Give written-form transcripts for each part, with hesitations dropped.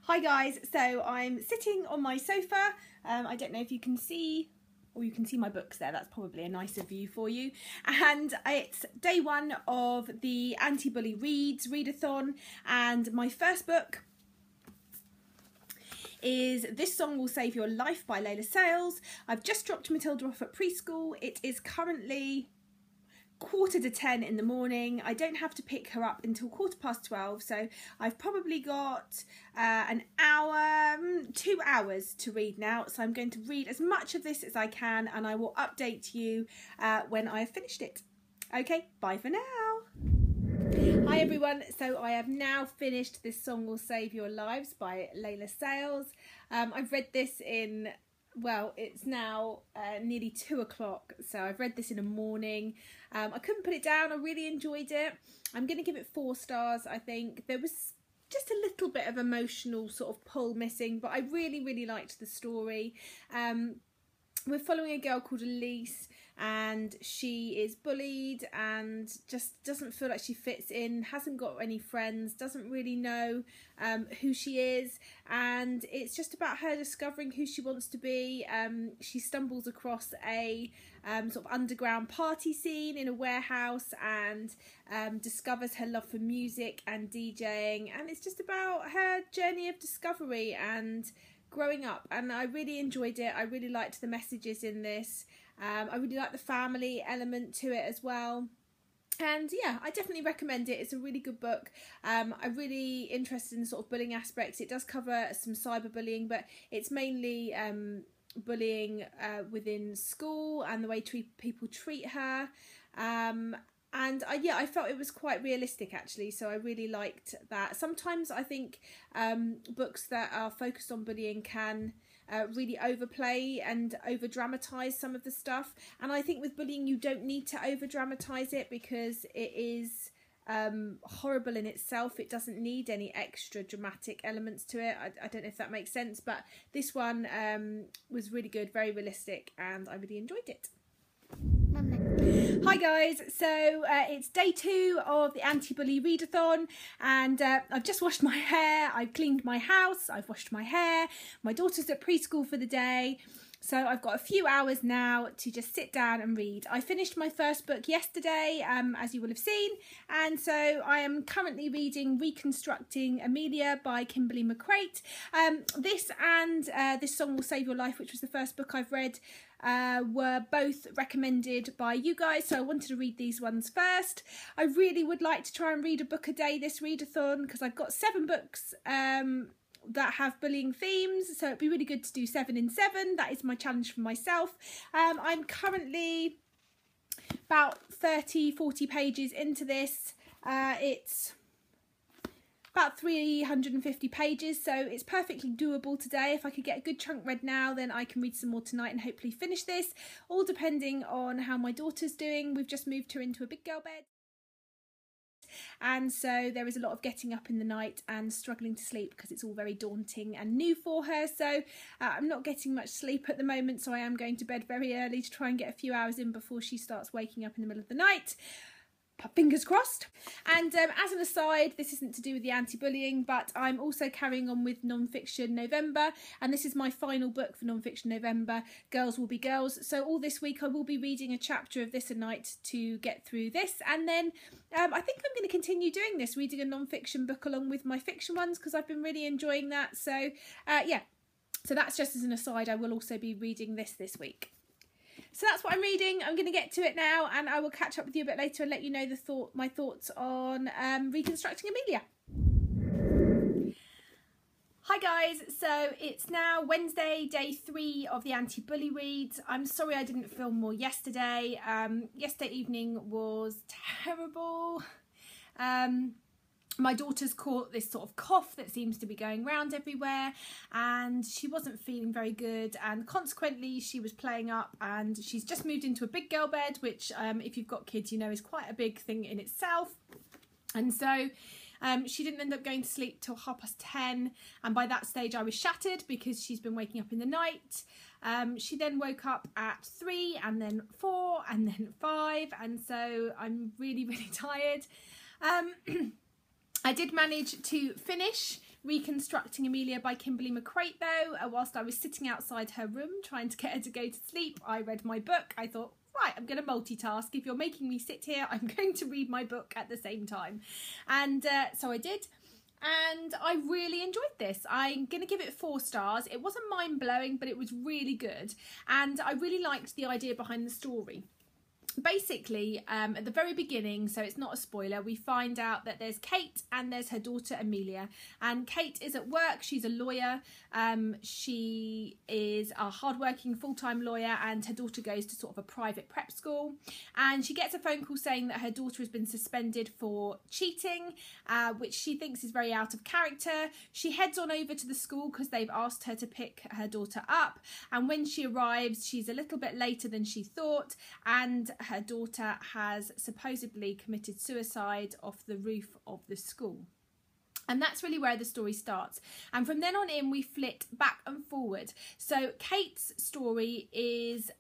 Hi guys, so I'm sitting on my sofa. I don't know if you can see, or you can see my books there, that's probably a nicer view for you. And it's day one of the Anti-Bully Reads Readathon, and my first book is This Song Will Save Your Life by Layla Sales. I've just dropped Matilda off at preschool. It is currently 9:45 in the morning. I don't have to pick her up until 12:15, so I've probably got an hour, 2 hours to read now. So I'm going to read as much of this as I can, and I will update you when I have finished it. Okay, bye for now. Hi everyone, so I have now finished This Song Will Save Your Lives by Layla Sales. I've read this in, well, it's now nearly 2 o'clock, so I've read this in the morning. I couldn't put it down. I really enjoyed it. I'm going to give it 4 stars, I think. There was just a little bit of emotional sort of pull missing, but I really liked the story. We're following a girl called Elise, and she is bullied and just doesn't feel like she fits in, hasn't got any friends, doesn't really know who she is, and it's just about her discovering who she wants to be. She stumbles across a sort of underground party scene in a warehouse and discovers her love for music and DJing, and it's just about her journey of discovery and growing up, and I really enjoyed it. I really liked the messages in this. I really like the family element to it as well, and yeah, I definitely recommend it. It's a really good book. I'm really interested in the sort of bullying aspects. It does cover some cyberbullying, but it's mainly bullying within school and the way people treat her. And yeah, I felt it was quite realistic actually, so I really liked that. Sometimes I think books that are focused on bullying can really overplay and over dramatise some of the stuff, and I think with bullying you don't need to over dramatise it because it is horrible in itself. It doesn't need any extra dramatic elements to it. I don't know if that makes sense, but this one was really good, very realistic, and I really enjoyed it. Hi guys, so it's day 2 of the Anti-Bully Readathon, and I've just washed my hair, I've cleaned my house, I've washed my hair, my daughter's at preschool for the day, so I've got a few hours now to just sit down and read. I finished my first book yesterday, as you will have seen, and so I am currently reading Reconstructing Amelia by Kimberly McCreight. This and This Song Will Save Your Life, which was the first book I've read, were both recommended by you guys, so I wanted to read these ones first. I really would like to try and read a book a day this readathon because I've got 7 books that have bullying themes, so it'd be really good to do 7 in 7. That is my challenge for myself. I'm currently about 30-40 pages into this. It's about 350 pages, so it's perfectly doable today. If I could get a good chunk read now, then I can read some more tonight and hopefully finish this, all depending on how my daughter's doing. We've just moved her into a big girl bed, and so there is a lot of getting up in the night and struggling to sleep because it's all very daunting and new for her. So I'm not getting much sleep at the moment, so I am going to bed very early to try and get a few hours in before she starts waking up in the middle of the night. Fingers crossed. And as an aside, this isn't to do with the anti-bullying, but I'm also carrying on with Non-Fiction November, and this is my final book for Non-Fiction November, Girls Will Be Girls. So all this week I will be reading a chapter of this a night to get through this, and then I think I'm going to continue doing this, reading a non-fiction book along with my fiction ones, because I've been really enjoying that. So yeah, so that's just as an aside. I will also be reading this week. So that's what I'm reading. I'm going to get to it now, and I will catch up with you a bit later and let you know my thoughts on Reconstructing Amelia. Hi guys, so it's now Wednesday, day 3 of the Anti-Bully Reads. I'm sorry I didn't film more yesterday. Yesterday evening was terrible. My daughter's caught this sort of cough that seems to be going around everywhere, and she wasn't feeling very good, and consequently she was playing up, and she's just moved into a big girl bed, which if you've got kids you know is quite a big thing in itself. And so she didn't end up going to sleep till 10:30, and by that stage I was shattered because she's been waking up in the night. She then woke up at 3 and then 4 and then 5, and so I'm really tired. I did manage to finish Reconstructing Amelia by Kimberly McCreight though. Whilst I was sitting outside her room trying to get her to go to sleep, I read my book. I thought, right, I'm going to multitask. If you're making me sit here, I'm going to read my book at the same time. And so I did. And I really enjoyed this. I'm going to give it 4 stars. It wasn't mind-blowing, but it was really good. And I really liked the idea behind the story. Basically, at the very beginning, so it's not a spoiler, we find out that there's Kate and there's her daughter Amelia. And Kate is at work, she's a lawyer, she is a hardworking full-time lawyer, and her daughter goes to sort of a private prep school. And she gets a phone call saying that her daughter has been suspended for cheating, which she thinks is very out of character. She heads on over to the school because they've asked her to pick her daughter up. And when she arrives, she's a little bit later than she thought, and her daughter has supposedly committed suicide off the roof of the school. And that's really where the story starts. And from then on in, we flit back and forward. So Kate's story is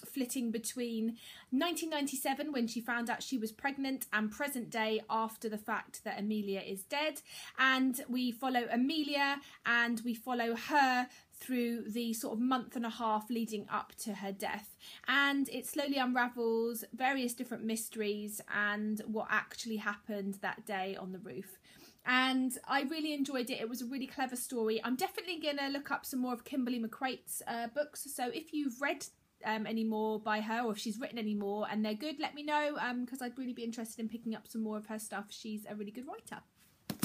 flitting between 1997, when she found out she was pregnant, and present day after the fact that Amelia is dead. And we follow Amelia and we follow her through the sort of month and a half leading up to her death, and it slowly unravels various different mysteries and what actually happened that day on the roof. And I really enjoyed it. It was a really clever story. I'm definitely going to look up some more of Kimberly McCreight's books, so if you've read any more by her, or if she's written any more and they're good, let me know, because I'd really be interested in picking up some more of her stuff. She's a really good writer.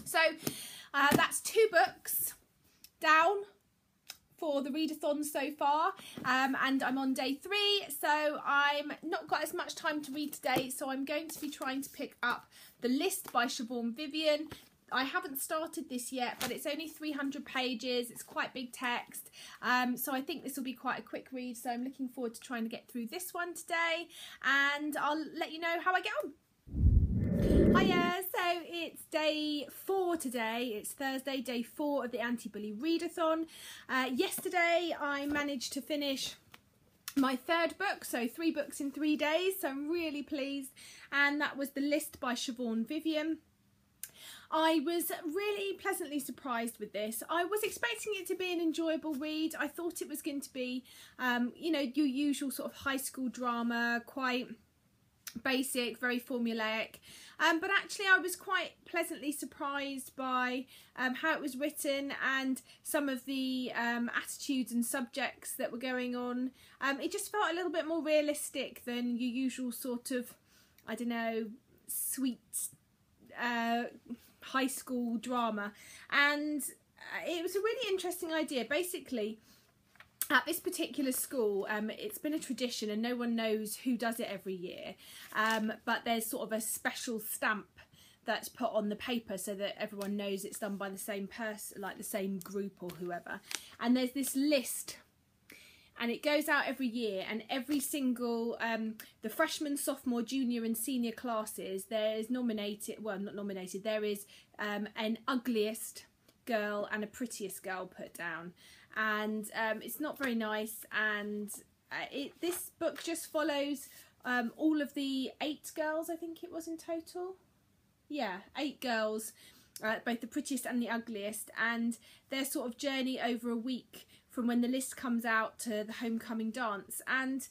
So that's 2 books down for the readathon so far, and I'm on day 3, so I'm not got as much time to read today, so I'm going to be trying to pick up The List by Siobhan Vivian. I haven't started this yet, but it's only 300 pages, it's quite big text, so I think this will be quite a quick read, so I'm looking forward to trying to get through this one today, and I'll let you know how I get on. Hiya, so it's day 4 today. It's Thursday, day 4 of the Anti-Bully Readathon. Yesterday I managed to finish my 3rd book, so 3 books in 3 days, so I'm really pleased, and that was The List by Siobhan Vivian. I was really pleasantly surprised with this. I was expecting it to be an enjoyable read. I thought it was going to be, you know, your usual sort of high school drama, quite basic, very formulaic, but actually I was quite pleasantly surprised by how it was written and some of the attitudes and subjects that were going on. It just felt a little bit more realistic than your usual sort of, I don't know, sweet high school drama, and it was a really interesting idea. Basically, at this particular school, it's been a tradition and no one knows who does it every year, but there's sort of a special stamp that's put on the paper so that everyone knows it's done by the same person, like the same group or whoever. And there's this list, and it goes out every year, and every single, the freshman, sophomore, junior and senior classes, there is nominated, well not nominated, there is an ugliest girl and a prettiest girl put down. And it's not very nice, and this book just follows all of the 8 girls, I think it was in total. Yeah, 8 girls, both the prettiest and the ugliest, and their sort of journey over a week from when the list comes out to the homecoming dance. And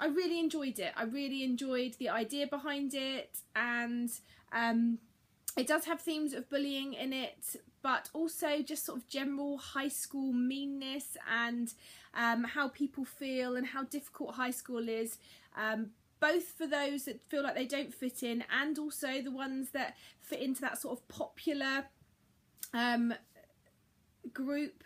I really enjoyed it. I really enjoyed the idea behind it, and it does have themes of bullying in it, but also just sort of general high school meanness and how people feel and how difficult high school is, both for those that feel like they don't fit in and also the ones that fit into that sort of popular group,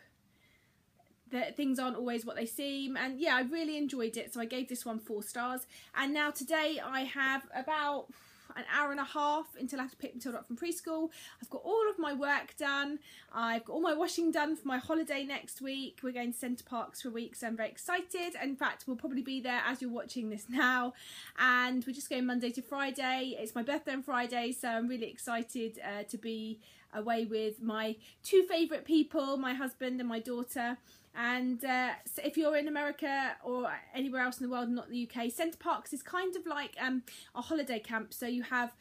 that things aren't always what they seem. And yeah, I really enjoyed it, so I gave this one 4 stars. And now today I have about an hour and a half until I have to pick Matilda up from preschool. I've got all of my work done. I've got all my washing done for my holiday next week. We're going to Centre Parks for a week, so I'm very excited. In fact, we'll probably be there as you're watching this now. And we're just going Monday to Friday. It's my birthday on Friday, so I'm really excited to be away with my two favourite people, my husband and my daughter. And so if you're in America or anywhere else in the world, not the UK, Center Parcs is kind of like a holiday camp. So you have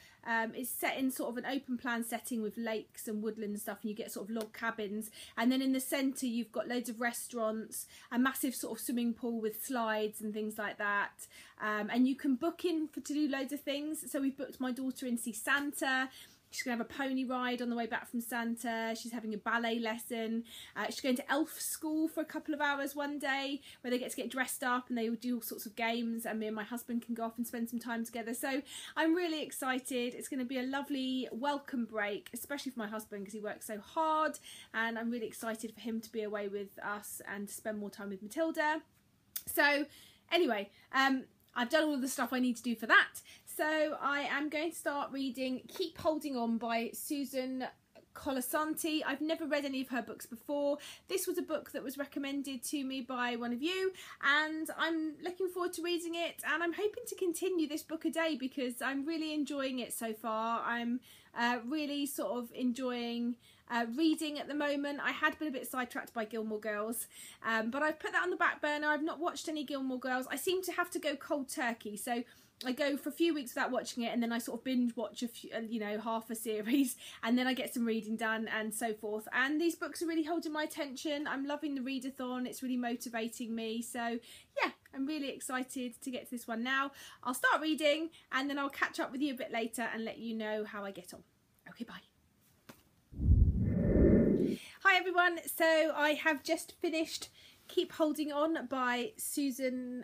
it's set in sort of an open plan setting with lakes and woodland and stuff, and you get sort of log cabins, and then in the centre you've got loads of restaurants, a massive sort of swimming pool with slides and things like that, and you can book in to do loads of things. So we've booked my daughter in to see Santa. She's going to have a pony ride on the way back from Santa. She's having a ballet lesson. She's going to elf school for a couple of hours one day where they get to get dressed up and they will do all sorts of games, and me and my husband can go off and spend some time together. So I'm really excited. It's going to be a lovely welcome break, especially for my husband because he works so hard, and I'm really excited for him to be away with us and to spend more time with Matilda. So anyway, I've done all of the stuff I need to do for that. So I am going to start reading Keep Holding On by Susan Colasanti. I've never read any of her books before. This was a book that was recommended to me by one of you, and I'm looking forward to reading it, and I'm hoping to continue this book a day because I'm really enjoying it so far. I'm really sort of enjoying reading at the moment. I had been a bit sidetracked by Gilmore Girls, but I've put that on the back burner. I've not watched any Gilmore Girls. I seem to have to go cold turkey, so I go for a few weeks without watching it, and then I sort of binge watch a few, you know, half a series, and then I get some reading done and so forth. And these books are really holding my attention. I'm loving the readathon. It's really motivating me. So yeah, I'm really excited to get to this one now. I'll start reading and then I'll catch up with you a bit later and let you know how I get on. Okay, bye. Hi everyone. So I have just finished Keep Holding On by Susan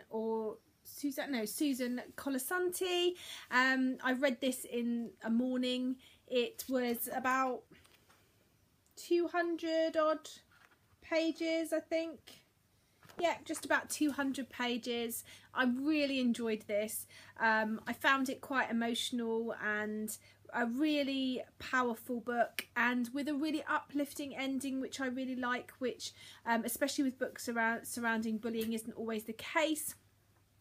Colasanti. I read this in a morning. It was about 200 odd pages, I think. Yeah, just about 200 pages. I really enjoyed this. I found it quite emotional and a really powerful book, and with a really uplifting ending, which I really like, which especially with books surrounding bullying isn't always the case.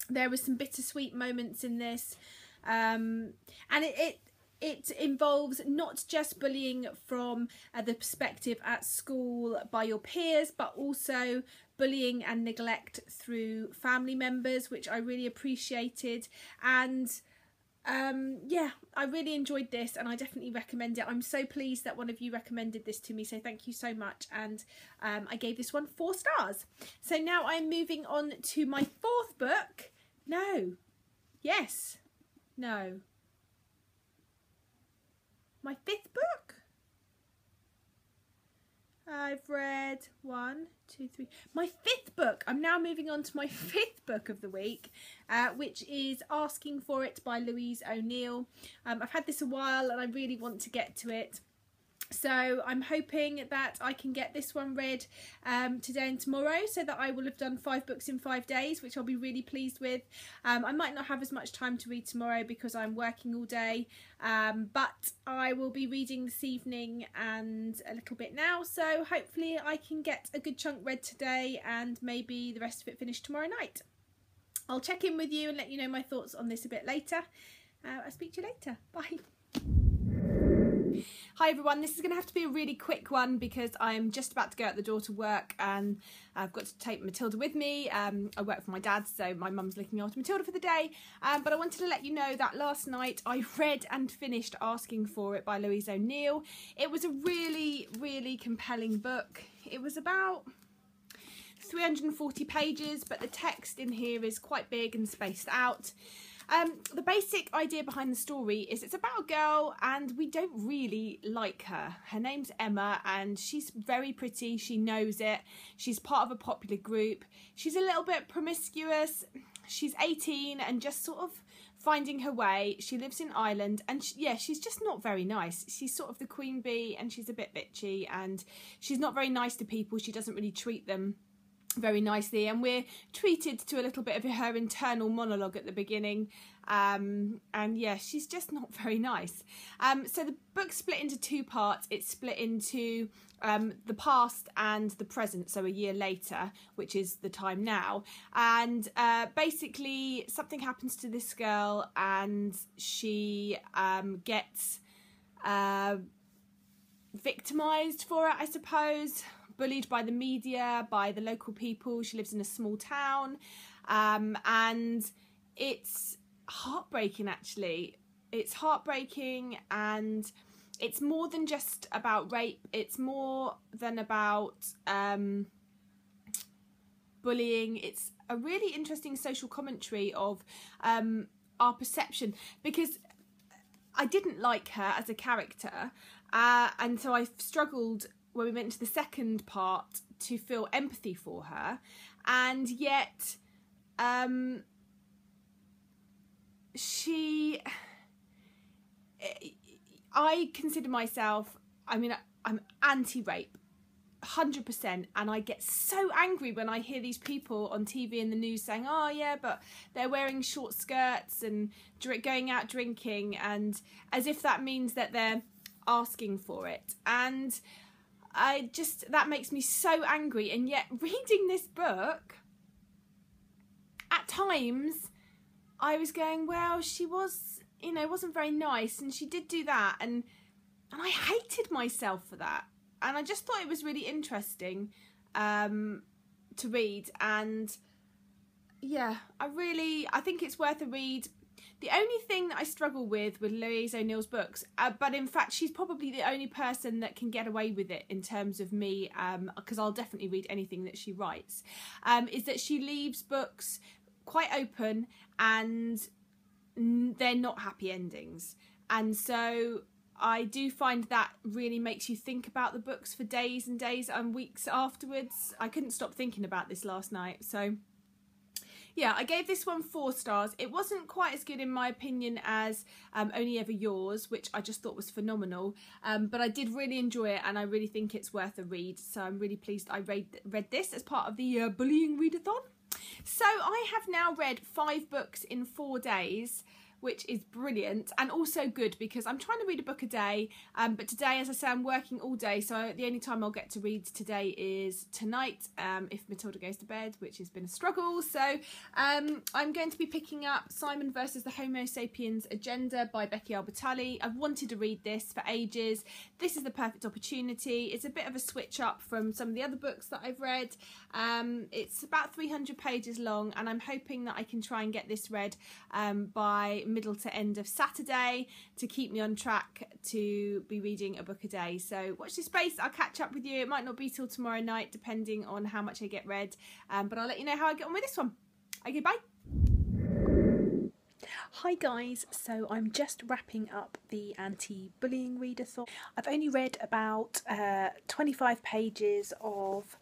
There were some bittersweet moments in this, and it involves not just bullying from the perspective at school by your peers, but also bullying and neglect through family members, which I really appreciated. And yeah, I really enjoyed this and I definitely recommend it. I'm so pleased that one of you recommended this to me, so thank you so much. And I gave this one 4 stars. So now I'm moving on to my 4th book. No. Yes. No. My 5th book? I've read 1, 2, 3. My 5th book. I'm now moving on to my 5th book of the week, which is Asking for It by Louise O'Neill. I've had this a while and I really want to get to it. So I'm hoping that I can get this one read today and tomorrow, so that I will have done 5 books in 5 days, which I'll be really pleased with. I might not have as much time to read tomorrow because I'm working all day, but I will be reading this evening and a little bit now, so hopefully I can get a good chunk read today and maybe the rest of it finished tomorrow night. I'll check in with you and let you know my thoughts on this a bit later. I'll speak to you later. Bye. Hi everyone, this is going to have to be a really quick one because I'm just about to go out the door to work and I've got to take Matilda with me. I work for my dad, so my mum's looking after Matilda for the day, but I wanted to let you know that last night I read and finished Asking for It by Louise O'Neill. It was a really, really compelling book. It was about 340 pages, but the text in here is quite big and spaced out. The basic idea behind the story is it's about a girl and we don't really like her. Her name's Emma and she's very pretty, she knows it. She's part of a popular group. She's a little bit promiscuous. She's 18 and just sort of finding her way. She lives in Ireland and she's just not very nice. She's sort of the queen bee and she's a bit bitchy and she's not very nice to people. She doesn't really treat them very nicely, and we're treated to a little bit of her internal monologue at the beginning, and yeah, she's just not very nice. So the book's split into 2 parts. It's split into the past and the present, so a year later, which is the time now, and basically something happens to this girl and she gets victimised for it, I suppose, bullied by the media, by the local people. She lives in a small town, and it's heartbreaking, actually. It's heartbreaking, and it's more than just about rape. It's more than about bullying. It's a really interesting social commentary of our perception, because I didn't like her as a character, and so I struggled when we went into the second part to feel empathy for her, and yet I consider myself, I mean, I'm anti-rape 100%, and I get so angry when I hear these people on TV and the news saying, oh yeah, but they're wearing short skirts and going out drinking, and as if that means that they're asking for it. And that makes me so angry. And yet reading this book, at times I was going, well, she was, you know, wasn't very nice, and she did do that, and I hated myself for that. And I just thought it was really interesting to read. And yeah, I think it's worth a read. The only thing that I struggle with Louise O'Neill's books, but in fact she's probably the only person that can get away with it in terms of me, because I'll definitely read anything that she writes, is that she leaves books quite open, and they're not happy endings. And so I do find that really makes you think about the books for days and days and weeks afterwards. I couldn't stop thinking about this last night. So yeah, I gave this one 4 stars. It wasn't quite as good in my opinion as Only Ever Yours, which I just thought was phenomenal. But I did really enjoy it, and I really think it's worth a read. So I'm really pleased I read this as part of the bullying readathon. So I have now read 5 books in 4 days, which is brilliant and also good, because I'm trying to read a book a day, but today, as I say, I'm working all day, so the only time I'll get to read today is tonight, if Matilda goes to bed, which has been a struggle. So I'm going to be picking up Simon versus the Homo Sapiens Agenda by Becky Albertalli. I've wanted to read this for ages. This is the perfect opportunity. It's a bit of a switch up from some of the other books that I've read. It's about 300 pages long, and I'm hoping that I can try and get this read by middle to end of Saturday to keep me on track to be reading a book a day. So watch this space. I'll catch up with you. It might not be till tomorrow night, depending on how much I get read, but I'll let you know how I get on with this one. Okay, bye. Hi guys, so I'm just wrapping up the anti-bullying readathon. I've only read about 25 pages of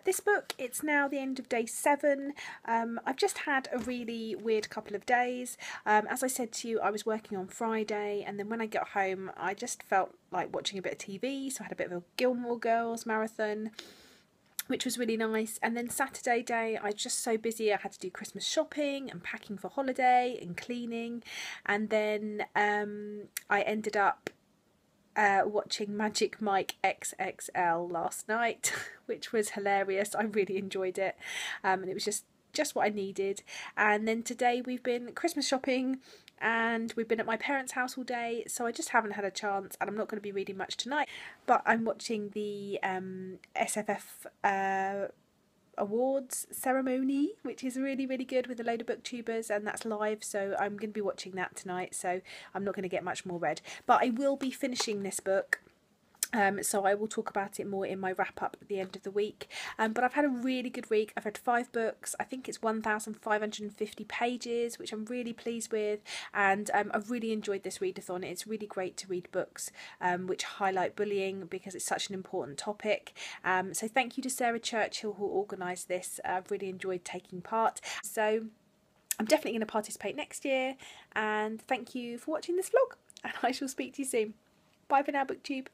this book. It's now the end of day 7. I've just had a really weird couple of days. As I said to you, I was working on Friday, and then when I got home I just felt like watching a bit of TV, so I had a bit of a Gilmore Girls marathon, which was really nice. And then Saturday day, I was just so busy. I had to do Christmas shopping and packing for holiday and cleaning. And then I ended up watching Magic Mike XXL last night, which was hilarious. I really enjoyed it, and it was just what I needed. And then today we've been Christmas shopping, and we've been at my parents' house all day, so I just haven't had a chance, and I'm not going to be reading much tonight, but I'm watching the SFF awards ceremony, which is really good, with a load of booktubers, and that's live, so I'm going to be watching that tonight, so I'm not going to get much more read, but I will be finishing this book. So I will talk about it more in my wrap up at the end of the week. But I've had a really good week. I've read 5 books. I think it's 1,550 pages, which I'm really pleased with. And I've really enjoyed this readathon. It's really great to read books which highlight bullying, because it's such an important topic. So thank you to Sarah Churchill, who organised this. I've really enjoyed taking part. So I'm definitely going to participate next year. And thank you for watching this vlog. And I shall speak to you soon. Bye for now, BookTube.